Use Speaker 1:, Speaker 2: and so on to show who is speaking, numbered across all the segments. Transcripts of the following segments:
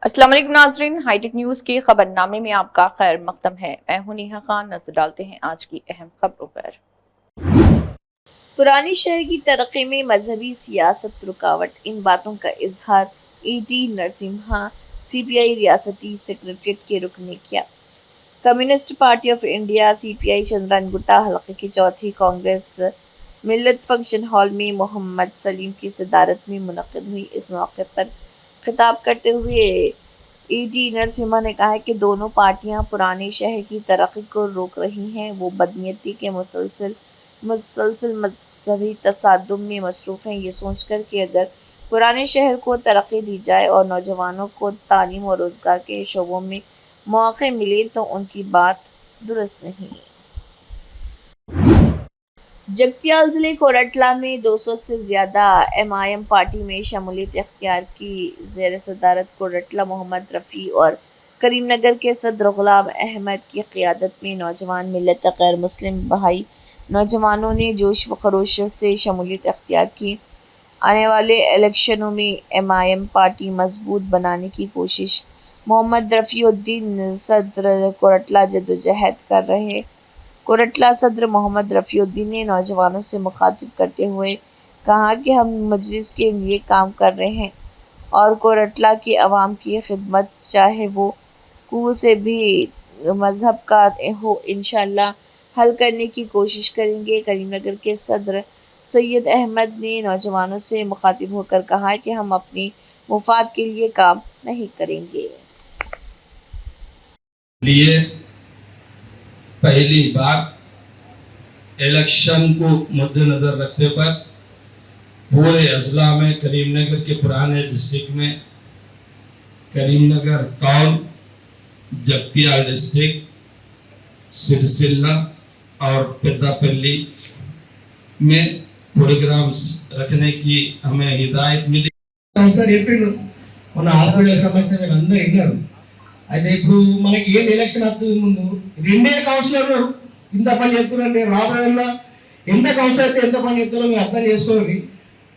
Speaker 1: अस्सलाम वालेकुम नाज़रीन, हाईटेक न्यूज़ के खबरनामे में आपका खैर मकदम है। मैं हूं नेहा खान। नजर डालते हैं आज की अहम खबरों पर। पुरानी शहर की तरक्की में मजहबी सियासत रुकावट, इन बातों का इजहार ईटी नरसिम्हा सीपीआई रियासती सेक्रेटरीट के रुकन ने किया। Communist party of India CPI Chandrayangutta हलके की चौथी कांग्रेस मिल्लत फंक्शन हॉल में मोहम्मद सलीम की सदारत में मुनक्किद हुई। इस मौके पर खिताब करते हुए ईटी नरसिम्हा ने कहा कि दोनों पार्टियां पुराने शहर की तरक्की को रोक रही हैं। वो बदनीयती के मुसलसल मजहबी तसादुम में मसरूफ़ हैं, ये सोचकर कि अगर पुराने शहर को तरक्की दी जाए और नौजवानों को तालीम और रोज़गार के शोबों में मौक़े मिले तो उनकी बात दुरुस्त नहीं। जगतियाल ज़िले कोरटला में 200 से ज़्यादा एमआईएम पार्टी में शमूलियत इख्तियार की। ज़ेर सदारत कोरटला मोहम्मद रफ़ी और करीमनगर के सदर ग़ुलाम अहमद की क़ियादत में नौजवान मिल्लत गैर मुस्लिम भाई नौजवानों ने जोश व खरोश से शमूलियत इख्तियार की। आने वाले इलेक्शनों में एमआईएम पार्टी मजबूत बनाने की कोशिश। मोहम्मद रफ़ीउद्दीन सदर कोरटला जद्दोजहद कर रहे। कोरटला सदर मोहम्मद रफ़ीउद्दीन ने नौजवानों से मुखातिब करते हुए कहा कि हम मजलिस के लिए काम कर रहे हैं और कोरटला की आवाम की खिदमत, चाहे वो कोई से भी मज़हब का हो, इंशाअल्लाह हल करने की कोशिश करेंगे। करीमनगर के सदर सैयद अहमद ने नौजवानों से मुखातिब होकर कहा कि हम अपनी मुफाद के लिए काम नहीं करेंगे।
Speaker 2: लिए पहली बार इलेक्शन को मद्देनजर रखते पर पूरे अजला में करीमनगर के पुराने डिस्ट्रिक्ट में करीमनगर टाउन, जगतियाल डिस्ट्रिक्ट, सिरसिल्ला और पेद्दापल्ली में प्रोग्राम्स रखने की हमें हिदायत मिली। మన ఆడపిల్లల సమస్య మీరు అందరూ విన్నారు. అయితే ఇప్పుడు మనకి ఏం ఎలక్షన్ వస్తుంది ముందు రెండే కౌన్సిలర్లు ఇంత పని చేస్తున్నారంటే రాబోయేలా ఎంత కౌన్సిలర్ అయితే ఎంత పని చేస్తారో మీరు అర్థం చేసుకోండి.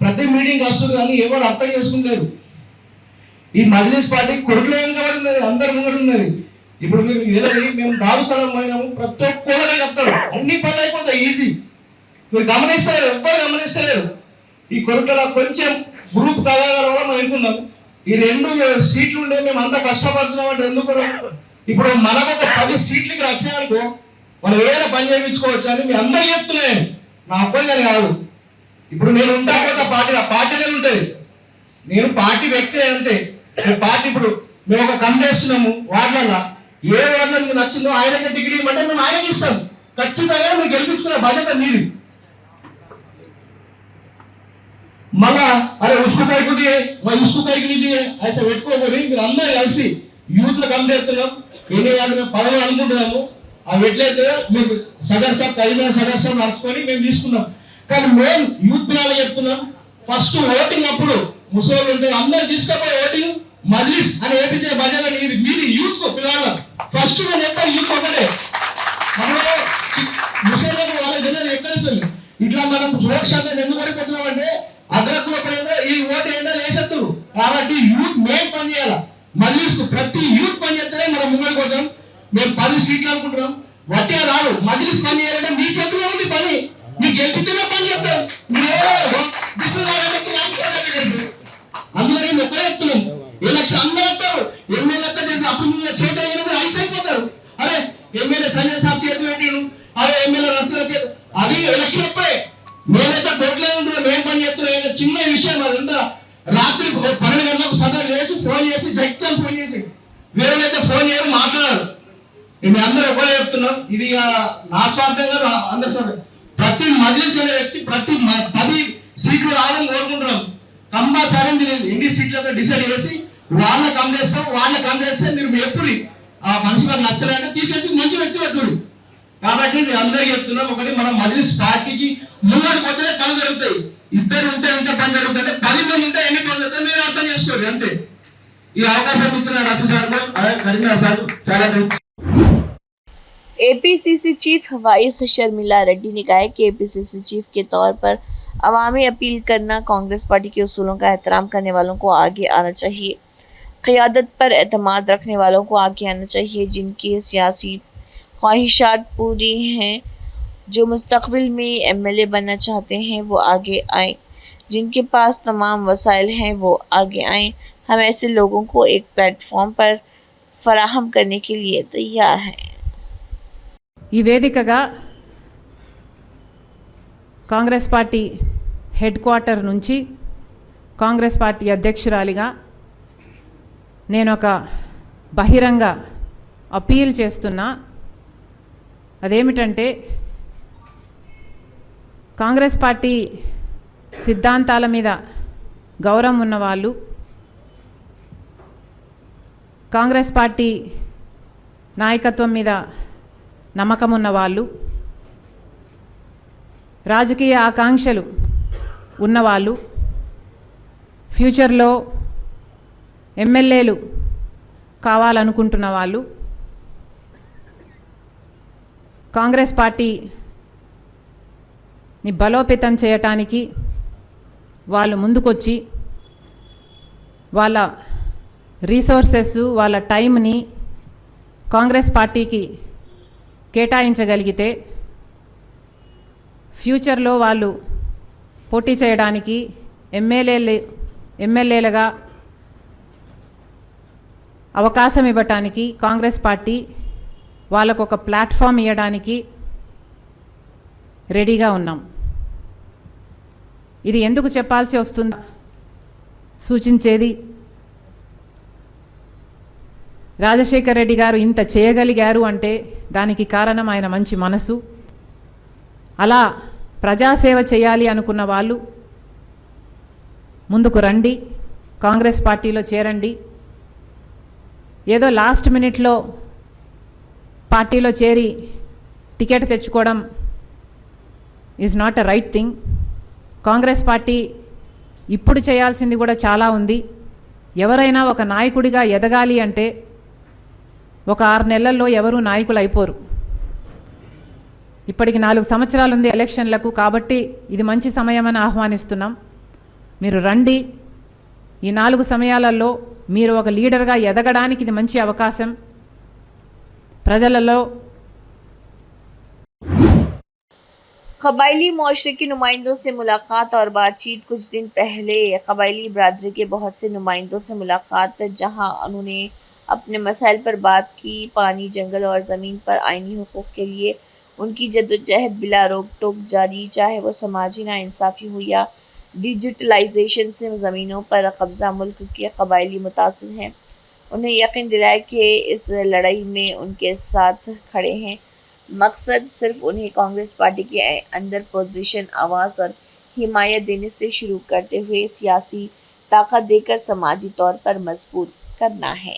Speaker 2: ప్రతి మీటింగ్ వస్తుంది కానీ ఎవరు అర్థం చేసుకుంటారు. ఈ మజ్లిస్ పార్టీ కొరట్లో ఏం కాబట్టి ఉన్నది, అందరు ముంగడు ఉన్నది. ఇప్పుడు మీరు వెళ్ళి మేము దారుస్థలం పోయినాము, ప్రతి ఒక్కళ్ళనే చెప్తాడు, అన్ని పనులు అయిపోతాయి ఈజీ. మీరు గమనిస్తారు, ఎవ్వరు గమనిస్తలేరు. ఈ కొరట్లో కొంచెం గ్రూప్ తగాదాల వల్ల మనం ఎన్నుకున్నాం. ఈ 2 సీట్లు ఉండే మేము అంతా కష్టపడుతున్నాం అంటే ఎందుకు? ఇప్పుడు మనకు ఒక 10 సీట్లకి వచ్చాయనుకో మనం ఏదైనా పని చేయించుకోవచ్చు అని మీ అందరూ చెప్తున్నాను, నా అబ్బాయి కాదు. ఇప్పుడు నేను ఉంటా పోతే పార్టీలో ఉంటుంది, నేను పార్టీ వ్యక్తి అంతే. పార్టీ ఇప్పుడు మేము ఒక కమిటేస్తున్నాము వార్డులలో, ఏ వార్డులో మీకు నచ్చిందో ఆయనకి టికెట్ ఇవ్వమంటే మేము ఆయనకి ఇస్తాం. ఖచ్చితంగా మీరు గెలిపించుకునే బాధ్యత మీది. మళ్ళా అరే ఉసుకు కైకు దియే ఉసుకు కైకు దియే అయితే పెట్టుకోకూడదు. మీరు అందరూ కలిసి యూత్ లో కమిటేస్తున్నాం, ఎన్ని వాళ్ళు మేము పదవి అనుకుంటున్నాము. అవి ఎట్లయితే మీరు సదర్ సాబ్ కరీంనగర్ సదర్ సాబ్ నడుచుకొని మేము తీసుకున్నాం. కానీ మేము యూత్ పిల్లలు చెప్తున్నాం, ఫస్ట్ ఓటింగ్ అప్పుడు ముసలి ఉంటే అందరు తీసుకపోయి ఓటింగ్ మజ్లిస్ అని ఏపించే బాధ్యత మీది యూత్ కు పిల్లలు. ఫస్ట్ నేను చెప్పాను యూత్ ఒకటే, ముసలి వాళ్ళ జనాలు ఎక్కడ ఇట్లా మనం సురక్షితంగా ఎందుకు పడిపోతున్నామంటే అగ్రకుల ప్రజలు ఈ ఓటు ఏంటో వేసేస్తారు. కాబట్టి యూత్ మేము పని చేయాలి. మజ్లిస్ కు ప్రతి యూత్ పని చేస్తేనే మనం ముంగడికి పోతాం. మేము 10 సీట్లు అనుకుంటున్నాం, వట్టే రాదు. మజ్లిస్ పని చేయాలంటే మీ చేతిలో ఉంది పని, మీరు గెలిపితేనే పని చేస్తాం. మీరు అందులో నేను ఒక్కడే చెప్తున్నాం, ఎలక్షన్ అందరూ వస్తారు, ఎమ్మెల్యే అప్పుడు మీరు చేత ఐస్ అయిపోతారు. అరే ఎమ్మెల్యే సంజయ్ సాబ్ చేతి పెట్టిను, అరే ఎమ్మెల్యే రస్తుల చేతి, అది ఎలక్షన్ అప్పుడే. మేమైతే కొట్లే ఉంటున్నాం, మేము పని చేస్తున్నాం. చిన్న విషయం అదంతా. రాత్రి 12 గంటలకు సదరు చేసి ఫోన్ చేసి జగిత్యాలు ఫోన్ చేసి వేరేనైతే ఫోన్ చేయడం మాట్లాడారు. మేము అందరూ ఒకటే చెప్తున్నాం, ఇది నా స్వార్థంగా అందరు సార్ ప్రతి మజ్లిస్ అనే వ్యక్తి ప్రతి 10 సీట్లు రావాలని కోరుకుంటున్నాం. కంపల్సరీ మీరు ఎన్ని సీట్లతో డిసైడ్ చేసి వాళ్ళని కమ్ చేస్తాం. వాళ్ళని కమ్ చేస్తే మీరు ఎప్పుడు ఆ మనిషి వాళ్ళు నచ్చలేదంటే తీసేసి మంచి వ్యక్తి పెట్టుకోండి. కాబట్టి మేము అందరికీ చెప్తున్నాం, ఒకటి మనం మజ్లిస్ పార్టీకి ముంగడికి పోతే పని జరుగుతాయి. ఇద్దరు ఉంటే ఎంత పని జరుగుతుంది, 10 మంది ఉంటే ఎన్ని పని జరుగుతాయి మీరు అర్థం చేసుకోండి అంతే. ఈ అవకాశం ఇచ్చిన రఫీ సార్ కరీంనగర్ సార్ చాలా
Speaker 1: APCC chief vice Sharmila Reddy ने कहा कि एपीसीसी चीफ के तौर पर अवामी अपील करना, कांग्रेस पार्टी के उसूलों का एहतराम करने वालों को आगे आना चाहिए। قیادت پر اعتماد رکھنے والوں کو آگے آنا چاہیے، جن کی سیاسی خواہشات پوری ہیں، جو مستقبل میں MLA بننا چاہتے ہیں وہ آگے آئیں، جن کے پاس تمام وسائل ہیں وہ آگے آئیں۔ ہم ایسے لوگوں کو ایک پلیٹ فارم پر فراہم کرنے کے لیے تیار ہیں۔
Speaker 3: ఈ వేదికగా కాంగ్రెస్ పార్టీ హెడ్ క్వార్టర్ నుంచి కాంగ్రెస్ పార్టీ అధ్యక్షురాలిగా నేను ఒక బహిరంగ అపీల్ చేస్తున్నా. అదేమిటంటే కాంగ్రెస్ పార్టీ సిద్ధాంతాల మీద గౌరవం ఉన్నవాళ్ళు, కాంగ్రెస్ పార్టీ నాయకత్వం మీద నమ్మకం ఉన్నవాళ్ళు, రాజకీయ ఆకాంక్షలు ఉన్నవాళ్ళు, ఫ్యూచర్లో MLAలు కావాలనుకుంటున్న వాళ్ళు, కాంగ్రెస్ పార్టీని బలోపేతం చేయటానికి వాళ్ళు ముందుకొచ్చి వాళ్ళ రీసోర్సెస్, వాళ్ళ టైంని కాంగ్రెస్ పార్టీకి కేటాయించగలిగితే ఫ్యూచర్లో వాళ్ళు పోటీ చేయడానికి ఎమ్మెల్యేలుగా అవకాశం ఇవ్వటానికి కాంగ్రెస్ పార్టీ వాళ్ళకు ఒక ప్లాట్ఫామ్ ఇవ్వడానికి రెడీగా ఉన్నాం. ఇది ఎందుకు చెప్పాల్సి వస్తుందో సూచించేది, రాజశేఖర్ రెడ్డి గారు ఇంత చేయగలిగారు అంటే దానికి కారణం ఆయన మంచి మనసు. అలా ప్రజాసేవ చేయాలి అనుకున్న వాళ్ళు ముందుకు రండి, కాంగ్రెస్ పార్టీలో చేరండి. ఏదో లాస్ట్ మినిట్లో పార్టీలో చేరి టికెట్ తెచ్చుకోవడం is not a right thing. Congress party ఇప్పుడు చేయాల్సింది కూడా చాలా ఉంది. ఎవరైనా ఒక నాయకుడిగా ఎదగాలి అంటే ఒక 6 నెలల్లో ఎవరూ నాయకులు అయిపోరు. ఇప్పటికి 4 సంవత్సరాలు ఉంది ఎలక్షన్లకు, కాబట్టి ఇది మంచి సమయమని ఆహ్వానిస్తున్నాం. మీరు రండి. ఈ 4 సమయాలలో మీరు ఒక లీడర్గా ఎదగడానికి ఇది మంచి అవకాశం. ప్రజలలో
Speaker 1: قبائلی معاشرے کے نمائندوں سے ملاقات اور بات چیت. کچھ دن پہلے قبائلی برادری کے بہت سے نمائندوں سے ملاقات، جہاں انہوں نے اپنے مسائل پر بات کی. پانی، جنگل اور زمین پر آئینی حقوق کے لیے ان کی جدوجہد بلا روک ٹوک جاری، چاہے وہ سماجی ناانصافی ہو یا ڈیجیٹلائزیشن سے زمینوں پر قبضہ. ملک کے قبائلی متاثر ہیں، انہیں یقین دلایا کہ اس لڑائی میں ان کے ساتھ کھڑے ہیں. مقصد صرف انہیں کانگریس پارٹی کے اندر پوزیشن، آواز اور حمایت دینے سے شروع کرتے ہوئے سیاسی طاقت دے کر سماجی طور پر مضبوط کرنا ہے.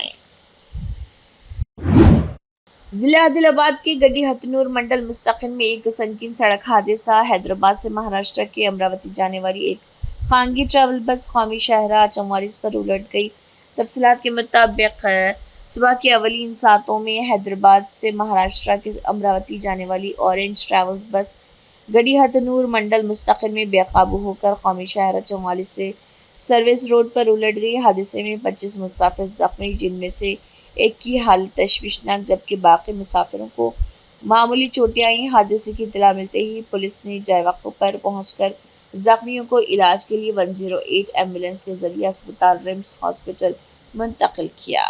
Speaker 1: ضلع عادل آباد کے گڈی ہتنور منڈل مستقل میں ایک سنگین سڑک حادثہ. حیدرآباد سے مہاراشٹر کے امراوتی جانے والی ایک خانگی ٹریول بس قومی شاہراہ 44 پر الٹ گئی. تفصیلات کے مطابق صبح کے اولین ساعتوں میں حیدرآباد سے مہاراشٹر کے امراوتی جانے والی اورنج ٹریولز بس گڈی ہتنور منڈل مستقل میں بے قابو ہو کر قومی شاہراہ 44 سے سروس روڈ پر الٹ گئی. حادثے میں 25 مسافر زخمی، جن میں سے ایک کی حالت تشویشناک جبکہ باقی مسافروں کو معمولی چوٹیں آئیں. حادثے کی اطلاع ملتے ہی پولیس نے جائے وقوع پر پہنچ کر زخمیوں کو علاج کے لیے 108 ایمبولینس کے ذریعے اسپتال رمس ہاسپٹل منتقل کیا.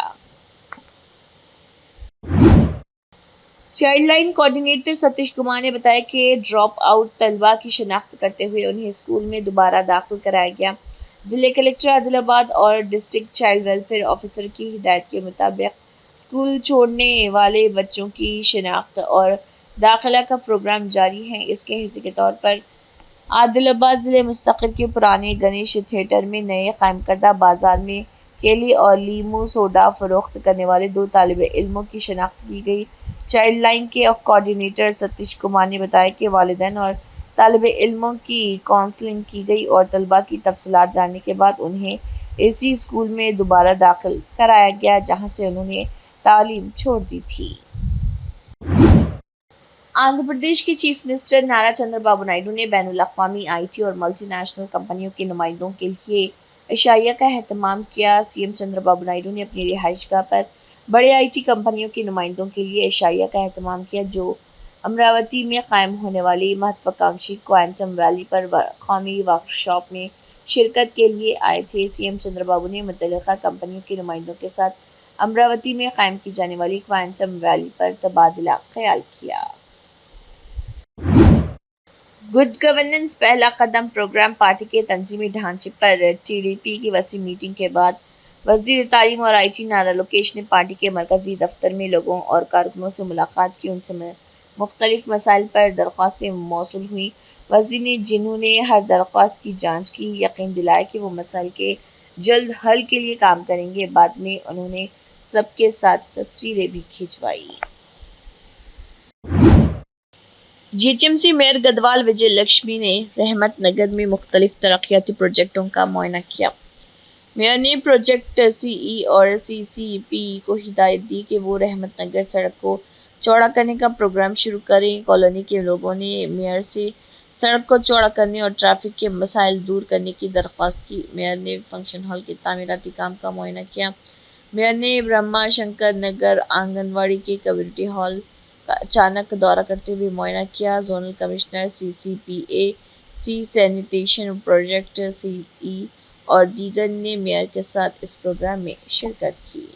Speaker 1: چائلڈ لائن کوآرڈینیٹر ستیش کمار نے بتایا کہ ڈراپ آؤٹ طلباء کی شناخت کرتے ہوئے انہیں اسکول میں دوبارہ داخل کرایا گیا. ضلع کلکٹر عادل آباد اور ڈسٹرکٹ چائلڈ ویلفیئر آفیسر کی ہدایت کے مطابق اسکول چھوڑنے والے بچوں کی شناخت اور داخلہ کا پروگرام جاری ہے. اس کے حصے کے طور پر عادل آباد ضلع مستقل کے پرانے گنیش تھیٹر میں نئے قائم کردہ بازار میں کیلے اور لیمو سوڈا فروخت کرنے والے 2 طالب علموں کی شناخت کی گئی. چائلڈ لائن کے کوآرڈینیٹر ستیش کمار نے بتایا کہ والدین اور طالب علموں کی کاؤنسلنگ کی گئی اور طلباء کی تفصیلات جاننے کے بعد انہیں اسی اسکول میں دوبارہ داخل کرایا گیا جہاں سے انہوں نے تعلیم چھوڑ دی تھی. آندھرا پردیش کے چیف منسٹر نارا چندر بابو نائیڈو نے بین الاقوامی IT اور ملٹی نیشنل کمپنیوں کے نمائندوں کے لیے عشائیہ کا اہتمام کیا۔ سی ایم چندر بابو نائیڈو نے اپنی رہائش گاہ پر بڑے آئی ٹی کمپنیوں کے نمائندوں کے لیے عشائیہ کا اہتمام کیا، جو امراوتی میں قائم ہونے والی مہتواکانکشی کوانٹم ویلی پر قومی ورکشاپ میں شرکت کے لیے آئے تھے۔ سی ایم چندر بابو نے متعلقہ کمپنیوں کے نمائندوں کے ساتھ امراوتی میں قائم کی جانے والی کوانٹم ویلی پر تبادلہ خیال کیا۔ گڈ گورننس پہلا قدم پروگرام پارٹی کے تنظیمی ڈھانچے پر ٹی ڈی پی کی وسیع میٹنگ کے بعد وزیر تعلیم اور آئی ٹی نارا لوکیش نے پارٹی کے مرکزی دفتر میں لوگوں اور کارکنوں سے ملاقات کی۔ ان سے مختلف مسائل پر درخواستیں موصول ہوئیں۔ وزیر نے جنہوں نے ہر درخواست کی جانچ کی، یقین دلایا کہ وہ مسائل کے جلد حل کے لیے کام کریں گے۔ بعد میں انہوں نے سب کے ساتھ تصویریں بھی کھنچوائیں۔ جی ایچ ایم سی میئر گدوال وجے لکشمی نے رحمت نگر میں مختلف ترقیاتی پروجیکٹوں کا معائنہ کیا۔ میئر نے پروجیکٹ سی ای اور سی سی پی کو ہدایت دی کہ وہ رحمت نگر سڑک کو چوڑا کرنے کا پروگرام شروع کریں۔ کالونی کے لوگوں نے میئر سے سڑک کو چوڑا کرنے اور ٹریفک کے مسائل دور کرنے کی درخواست کی۔ میئر نے فنکشن ہال کے تعمیراتی کام کا معائنہ کیا۔ میئر نے برہما شنکر نگر آنگن واڑی کے کمیونٹی ہال کا اچانک دورہ کرتے ہوئے معائنہ کیا۔ زونل کمشنر سی سی پی اے سی سینیٹیشن پروجیکٹ سی ای اور دیگر نے میئر کے ساتھ اس پروگرام میں شرکت کی۔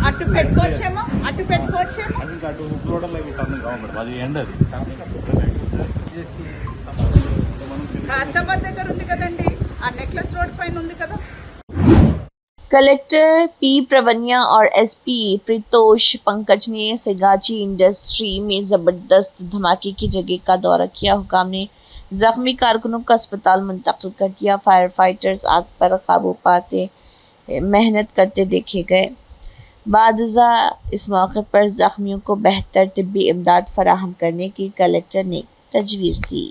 Speaker 4: అటు పెట్టుకోవచ్చేమో అది అటు ఫ్లోడల్ అవి టర్న్ కావు మేడం, అది ఎండ్ అది ఖైరతాబాద్ దగ్గర ఉంది కదండి, ఆ నెక్లెస్ రోడ్ పైన ఉంది కదా।
Speaker 1: کلیکٹر پی پرونیا اور ایس پی پریتوش پنکج نے سیگاچی انڈسٹری میں زبردست دھماکے کی جگہ کا دورہ کیا۔ حکام نے زخمی کارکنوں کو اسپتال منتقل کر دیا۔ فائر فائٹرز آگ پر قابو پاتے محنت کرتے دیکھے گئے۔ بعد ازاں اس موقع پر زخمیوں کو بہتر طبی امداد فراہم کرنے کی کلیکٹر نے تجویز دی۔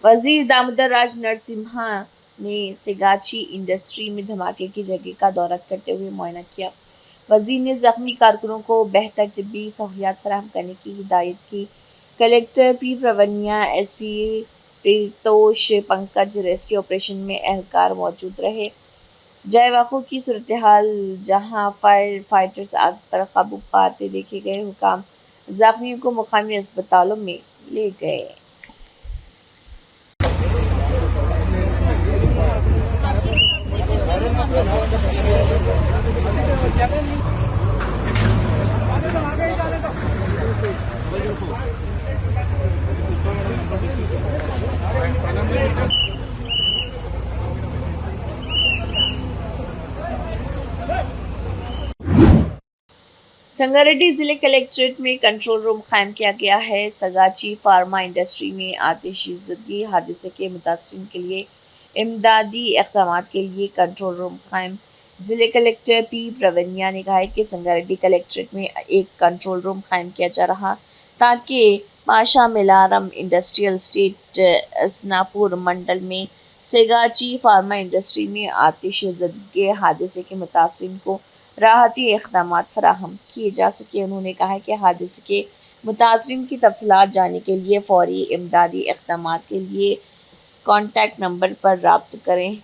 Speaker 1: وزیر دامودر راج نرسمہا نے سیگاچی انڈسٹری میں دھماکے کی جگہ کا دورہ کرتے ہوئے معائنہ کیا۔ وزیر نے زخمی کارکنوں کو بہتر طبی سہولیات فراہم کرنے کی ہدایت کی۔ کلیکٹر پی پرونیا، ایس پی پریتوش پنکج ریسکیو آپریشن میں اہلکار موجود رہے۔ جائے واقعہ کی صورتحال جہاں فائر فائٹرز آگ پر قابو پاتے دیکھے گئے، حکام زخمیوں کو مقامی اسپتالوں میں لے گئے۔ سنگاریڈی ضلع کلیکٹریٹ میں کنٹرول روم قائم کیا گیا ہے۔ سگاچی فارما انڈسٹری میں آتشی زدگی حادثے کے متاثرین کے لیے امدادی اقدامات کے لیے کنٹرول روم قائم۔ ضلع کلیکٹر پی پرونیا نے کہا کہ سنگاریڈی کلیکٹریٹ میں ایک کنٹرول روم قائم کیا جا رہا تاکہ پاشا ملارم انڈسٹریل اسٹیٹ اسناپور منڈل میں سیگاچی فارما انڈسٹری میں آتش زدگی حادثے کے متاثرین کو راحتی اقدامات فراہم کیے جا سکے۔ انہوں نے کہا کہ حادثے کے متاثرین کی تفصیلات جاننے کے لیے فوری امدادی اقدامات کے لیے کانٹیکٹ نمبر پر رابطہ کریں۔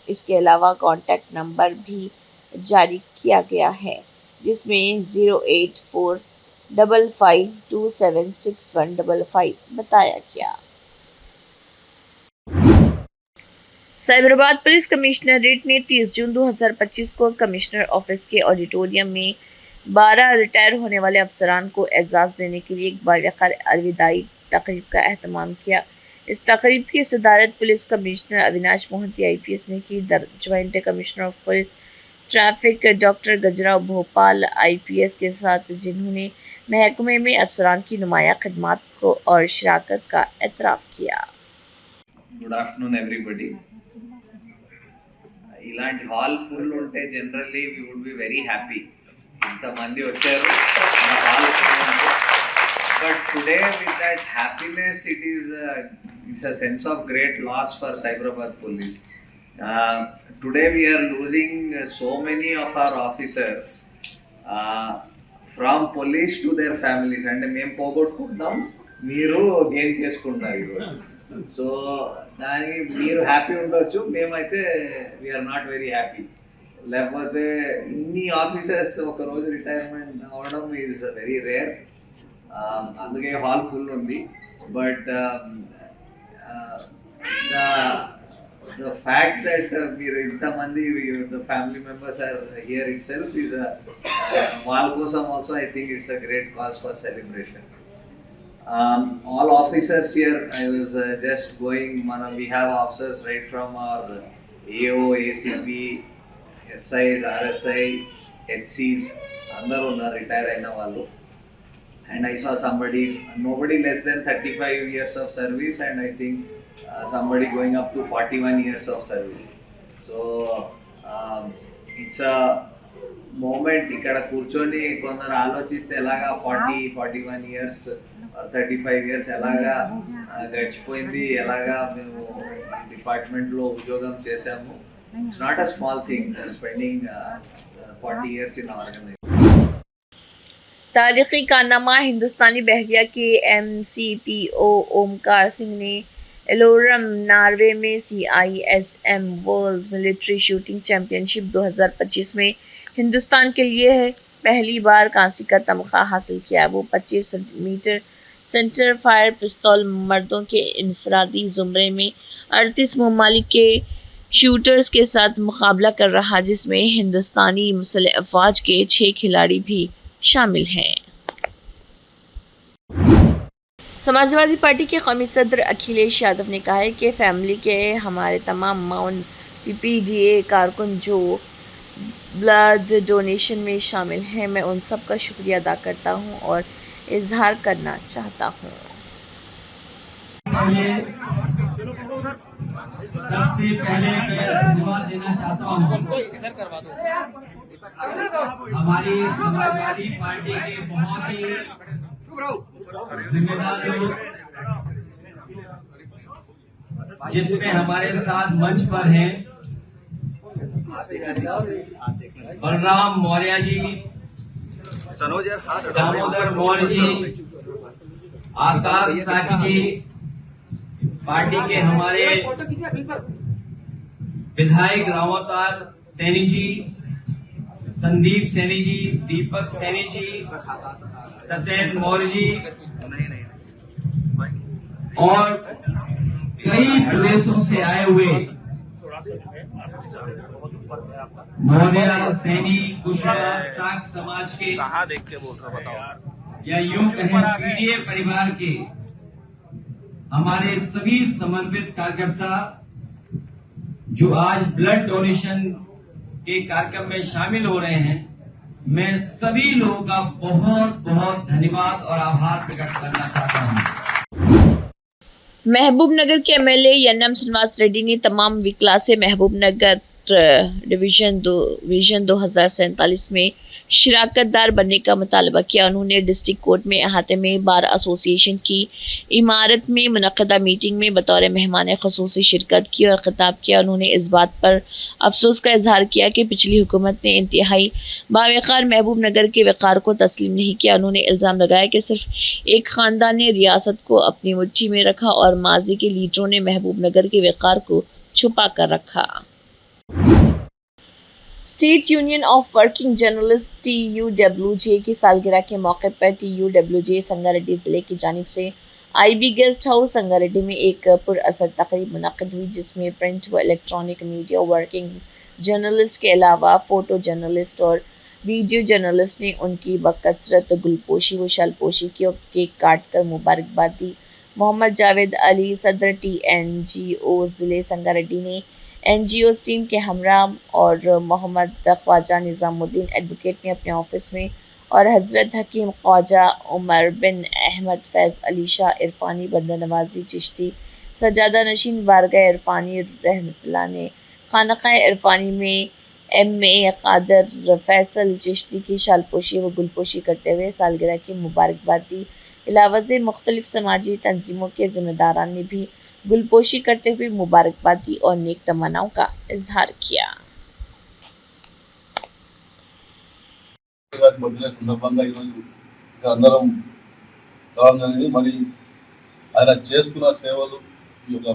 Speaker 1: اس کے علاوہ کانٹیکٹ نمبر بھی جاری کیا گیا ہے جس میں 08455276155 بتایا گیا۔ سائبرآباد پولیس کمشنریٹ نے 30 جون 2025 کو کمشنر آفس کے آڈیٹوریم میں 12 ریٹائر ہونے والے افسران کو اعزاز دینے کے لیے ایک باوقار الوداعی تقریب کا اہتمام کیا۔ اس تقریب کی صدارت پولیس کمشنر اویناش موہنتی IPS نے کی۔ جوائنٹ کمشنر آف پولیس ٹریفک ڈاکٹر گجراؤ بھوپال IPS کے ساتھ، جنہوں نے محکمے میں افسران کی نمایاں خدمات کو اور شراکت کا اعتراف کیا۔
Speaker 5: Good afternoon everybody. ఇలాంటి హాల్ ఫుల్ ఉంటే generally we would be very happy. ఇంతమంది వచ్చారు, మన హాల్ ఫుల్ ఉంది. But today with that happiness it's a sense of great loss for Cyberabad police. Today we are losing so many of our officers from police to their families. అంటే మేము పోగొట్టుకుంటాం, మీరు gain చేసుకుంటున్నారు ఈరోజు. So దానికి మీరు happy ఉండొచ్చు, మేమైతే వీఆర్ నాట్ వెరీ హ్యాపీ. లేకపోతే ఇన్ని ఆఫీసర్స్ ఒక రోజు రిటైర్మెంట్ అవ్వడం ఈజ్ వెరీ రేర్. అందుకే హాల్ ఫుల్ ఉంది. బట్ the fact that మీరు ఇంతమంది the family members are here itself is వాళ్ళ కోసం also I think it's a great cause for celebration. All officers here, I was just going, we have officers right from our AO, ACP, SIs, RSI, HCs, andaru unnaru retire aina vallu. And I saw nobody less than 35 years of service, and I think somebody going up to 41 years of service. So it's a moment. ఇక్కడ కూర్చొని కొందరు ఆలోచిస్తే ఎలాగా 40-41 years 35 years ఎలాగా గడిచిపోయింది, ఎలాగా మేము డిపార్ట్మెంట్లో ఉద్యోగం చేశాము. It's not a small thing spending 40 years in organisation.
Speaker 1: تاریخی کارنامہ ہندوستانی بحریہ کے MCPO اومکار سنگھ نے ایلورم ناروے میں CISM ورلڈ ملٹری شوٹنگ چیمپئن شپ 2025 میں ہندوستان کے لیے پہلی بار کانسی کا تمغہ حاصل کیا۔ وہ 25 میٹر سینٹر فائر پستول مردوں کے انفرادی زمرے میں 38 ممالک کے شوٹرز کے ساتھ مقابلہ کر رہا، جس میں ہندوستانی مسلح افواج کے 6 کھلاڑی بھی شامل ہیں۔ سماجوادی پارٹی کے قومی صدر اکھلیش یادو نے کہا ہے کہ فیملی کے ہمارے تمام معاون PPDA کارکن جو بلڈ ڈونیشن میں شامل ہیں، میں ان سب کا شکریہ ادا کرتا ہوں اور اظہار کرنا چاہتا ہوں۔
Speaker 6: سب سے پہلے میں دھنیواد دینا چاہتا ہوں ہماری سماجوادی پارٹی کے بہت ہی ذمہ دار لوگ، جس میں ہمارے ساتھ منچ پر ہیں بلرام موریہ جی، دامودر مور جی، آکاش ساکھی جی، پارٹی کے ہمارے ودھائک راموتار سینی جی، سندیپ سینی جی، دیپک سینی جی، ستین مور جی، اور کئی پردیشوں سے آئے ہوئے موریہ سینی کشوا ساک سماج کے یا یوں کہیں PDA پریوار کے ہمارے سبھی سمرپت کارکرتا جو آج بلڈ ڈونیشن کے کارکرم میں شامل ہو رہے ہیں، میں سبھی لوگوں کا بہت بہت دھنیواد اور آبھار پرکٹ کرنا چاہتا ہوں۔
Speaker 1: محبوب نگر کے MLA ینم سرینواس ریڈی نے تمام وکلا سے محبوب نگر ڈویژن 2047 میں شراکت دار بننے کا مطالبہ کیا۔ انہوں نے ڈسٹرکٹ کورٹ میں احاطے میں بار ایسوسی ایشن کی عمارت میں منعقدہ میٹنگ میں بطور مہمان خصوصی شرکت کی اور خطاب کیا۔ انہوں نے اس بات پر افسوس کا اظہار کیا کہ پچھلی حکومت نے انتہائی باوقار محبوب نگر کے وقار کو تسلیم نہیں کیا۔ انہوں نے الزام لگایا کہ صرف ایک خاندان نے ریاست کو اپنی مٹھی میں رکھا اور ماضی کے لیڈروں نے محبوب نگر کے وقار کو چھپا کر رکھا۔ اسٹیٹ یونین آف ورکنگ جرنلسٹ TUWJ کی سالگرہ کے موقع پر TUWJ سنگاریڈی ضلع کی جانب سے IB گیسٹ ہاؤس سنگاریڈی میں ایک پر اثر تقریب منعقد ہوئی، جس میں پرنٹ و الیکٹرانک میڈیا ورکنگ جرنلسٹ کے علاوہ فوٹو جرنلسٹ اور ویڈیو جرنلسٹ نے ان کی بکثرت گلپوشی و شالپوشی کی اور کیک کاٹ کر مبارکباد دی۔ Mohammad Javed Ali सदर TNGO ज़िले संगारेड्डी ने NGOs टीम के हमराम और मोहम्मद ख्वाजा निज़ामुद्दीन एडवोकेट ने अपने ऑफिस में और हज़रत हकीम ख्वाजा उमर बिन अहमद फैज़ अली शाह इरफानी बंदा नवाजी चिश्ती सजादा नशीन बारगाह इरफानी रहमतुल्लाह ने खानक़ाह इरफानी में MA कादर फैसल चिश्ती की शालपोशी व गुलपोशी करते हुए सालगिरह की मुबारकबाद दी। इलावज़े मुख्तलिफ समाजी तंजीमों के ज़िम्मेदारान ने भी गुलपोशी करते हुए मुबारकबाद दी और नेक तमन्नाओं का इजहार किया।
Speaker 7: గారి బర్త్డే సందర్భంగా ఈరోజు ఇక్కడ అందరం రావడం జరిగింది. మరి ఆయన చేస్తున్న సేవలు ఈ యొక్క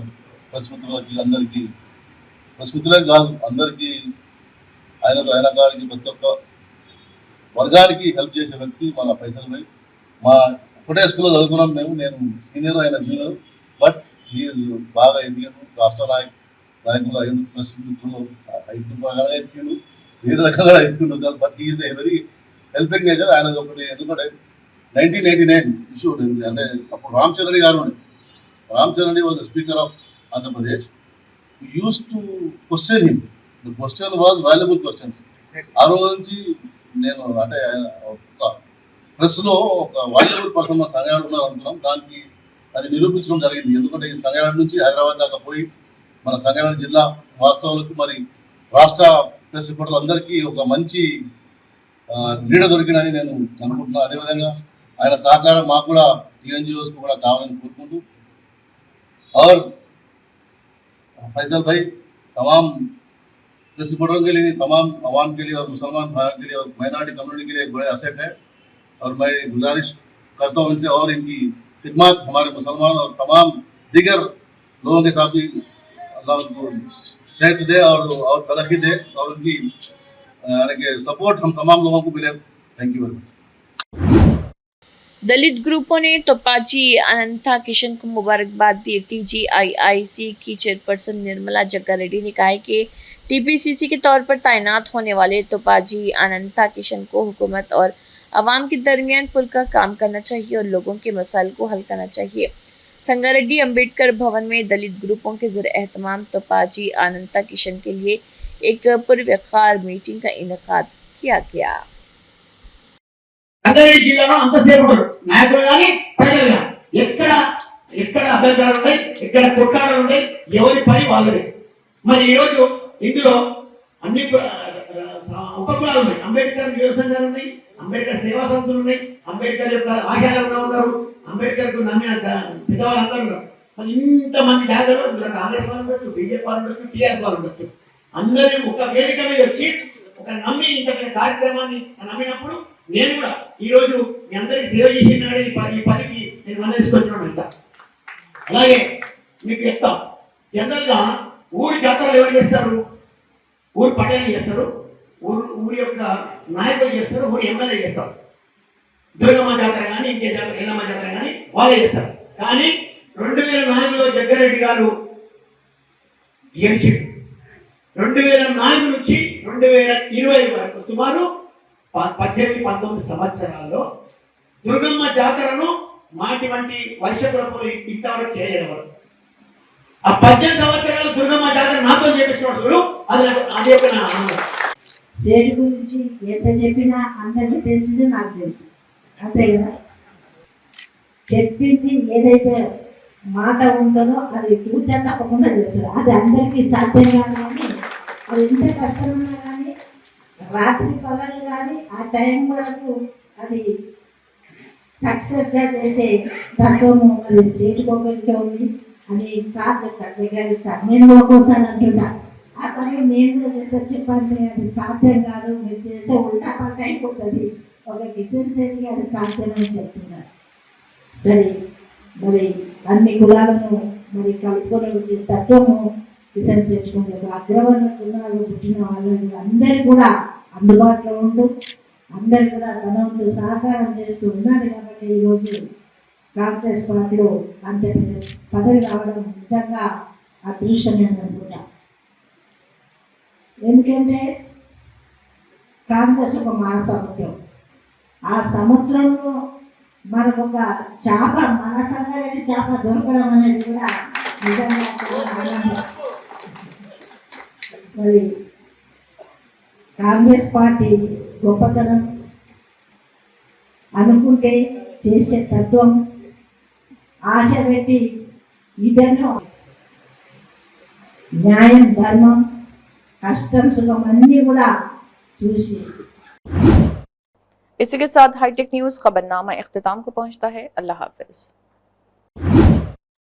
Speaker 7: ప్రెస్ మిత్రులకి అందరికీ, ప్రెస్ మిత్రులే కాదు అందరికీ, ఆయన గారికి ప్రతి ఒక్క వర్గానికి హెల్ప్ చేసే వ్యక్తి మన ఫైసల్ భాయ్. మా ఒకటే స్కూల్లో చదువుకున్నాం మేము, నేను సీనియర్ ఆయన జూనియర్, బట్ ఈజ్ బాగా ఎదిగాడు, రాష్ట్ర నాయకులు అయ్యిండు, ప్రెస్ మిత్రులు హైట్ బాగా ఎదిగిండు, వేరే రకంగా ఎదుగుతుంటారు. But is a very helping nature. ఆయన ఒకటి ఎందుకంటే 1989 ఇష్యూ అంటే అప్పుడు రామచంద్ర రెడ్డి గారు ఉండే. Ramachandra Reddy was the speaker of Andhra Pradesh. Use to question him. The question was valuable questions. ఆ రోజు నుంచి నేను అంటే ఒక ప్రెస్లో ఒక వాల్యుబుల్ పర్సన్ మన సంగారెడ్డి ఉన్నారు అనుకున్నాం. దానికి అది నిరూపించడం జరిగింది. ఎందుకంటే ఈ సంగారెడ్డి నుంచి హైదరాబాద్ దాకా పోయి మన సంగారెడ్డి జిల్లా వాస్తవాలకు మరి రాష్ట్ర ప్రెస్ రిపోర్టర్లు అందరికీ ఒక మంచి లీడ దొరికినని నేను అనుకుంటున్నాను. అదేవిధంగా ఆయన సహకారం మాకు కూడా TNGOs కూడా కావాలని కోరుకుంటూ और फैसल भाई तमाम प्रेस रिपोर्टरों के लिए, तमाम आवाम के लिए और मुसलमान भाइयों के लिए और माइनॉरिटी कम्युनिटी के लिए एक बड़े असेट है और मैं गुजारिश करता हूँ इनसे और इनकी खिदमत हमारे मुसलमान और तमाम दीगर लोगों के साथ भी अल्लाह उनको सेहत दे और तरक्की दे और उनकी यानी कि सपोर्ट हम तमाम लोगों को मिले। Thank you very much.
Speaker 1: दलित ग्रुपों ने तोपाजी अनंता किशन को मुबारकबाद दी। TGIIC की चेयरपर्सन निर्मला जग्गा रेड्डी ने कहा है कि TPCC के तौर पर तैनात होने वाले तोपाजी अनंता किशन को हुकूमत और आवाम के दरमियान पुल का काम करना चाहिए और लोगों के मसाइल को हल करना चाहिए। संगारेड्डी अंबेडकर भवन में दलित ग्रुपों के ज़र एहतमाम तोपाजी अनंता किशन के लिए एक पुरवकार मीटिंग का इनेकाद किया गया।
Speaker 8: రంగారెడ్డి జిల్లాలో అంతసేపు నాయకులు కానీ ప్రజలు కానీ ఎక్కడ అభ్యంతరాలు ఉన్నాయి, ఎక్కడ కొట్లాటలు ఉన్నాయి, ఎవరి పని వాళ్ళది. మరి ఈరోజు ఇందులో అన్ని ఉపకులాలు ఉన్నాయి. అంబేద్కర్ యువ సంఘాలు ఉన్నాయి, అంబేద్కర్ సేవా సంస్థలు ఉన్నాయి, అంబేద్కర్ యొక్క ఆశయాలు ఉన్నారు, అంబేద్కర్ కు నమ్మిన పెద్దవాళ్ళందరూ ఉన్నారు. మరి ఇంతమంది జాగ్రత్తలు ఇందులో కాంగ్రెస్ వాళ్ళు ఉండొచ్చు, BJP వాళ్ళు ఉండొచ్చు, TRS వాళ్ళు ఉండొచ్చు. అందరూ ఒక వేదిక మీద వచ్చి ఒక నమ్మి ఇంత కార్యక్రమాన్ని నమ్మినప్పుడు నేను కూడా ఈరోజు మీ అందరికి సేవ చేసినాడు. ఈ పనికి నేను వన్నేసుకుంటున్నాను అంట. అలాగే మీకు చెప్తాం, జనరల్గా ఊరి జాతరలు ఎవరు చేస్తారు? ఊరి పట్టణాలు చేస్తారు, ఊరి యొక్క నాయకులు చేస్తారు, ఊరి ఎమ్మెల్యే చేస్తారు. దుర్గమ్మ జాతర కానీ ఇంకే జాతర, ఎల్లమ్మ జాతర కానీ వాళ్ళే చేస్తారు. కానీ 2004లో జగ్గారెడ్డి గారు గెలిచి 2004 నుంచి 2020 వరకు సుమారు 18-19 సంవత్సరాల్లో దుర్గమ్మ జాతరను మాటి వంటి వర్షపురపులు ఇంతవరకు చేయడం వరకు ఆ 18 సంవత్సరాలు దుర్గమ్మ జాతర నాతో చేపిస్తున్నాడు. అది ఒక నా
Speaker 9: స్టేట్ గురించి ఎంత చెప్పినా అందరికీ తెలిసిందే, నాకు తెలుసు. అంతే కదా, చెప్పింది ఏదైతే మాట ఉంటుందో అది పూజ తప్పకుండా చేస్తారు. అది అందరికీ సాధ్యం కాదు. కానీ అది ఎంత కష్టమన్నా కానీ రాత్రి పగలు కానీ ఆ టైం వరకు అది సక్సెస్గా చేసే తత్వము అది స్టేట్కి ఒకరికే ఉంది. అది సాధ్యం సార్, నేను ఒకసారి అంటున్నా ఆ పని నేను కూడా చేస్తే చెప్పండి, అది సాధ్యం కాదు, మీరు చేసే ఉల్టా పల్ట అయిపోతుంది. ఒక కిషన్ శెట్టి అది సాధ్యమని చెప్తున్నారు. సరే, మరి అన్ని కులాలను మరి కలుపుకొని సత్వము కిషన్ శెట్టుకుంటే అగ్రవర్ణ కులాలు పుట్టిన వాళ్ళని అందరు కూడా అందుబాటులో ఉంటూ అందరు కూడా తన వంతు సహకారం చేస్తూ ఉన్నారు. కాబట్టి ఈరోజు కాంగ్రెస్ పార్టీలో అంత పదవి రావడం నిజంగా అదృష్టమే అనుకుంటా. ఎందుకంటే కాంగ్రెస్ ఒక మహాసముద్రం. ఆ సముద్రంలో మనకు ఒక చేప మన సంగారెడ్డి చేప దొరకడం అనేది కూడా నిజంగా చాలా ఆనందం. మరి కాంగ్రెస్ పార్టీ గొప్పతనం, అనుకుంటే చేసే తత్వం, ఆశ పెట్టి ఇదను న్యాయం, ధర్మం, కష్టం, సుఖం అన్నీ కూడా చూసి.
Speaker 10: इसी के साथ हाईटेक न्यूज खबरनामा इख्तिताम को पहुंचता है। अल्लाह हाफिज।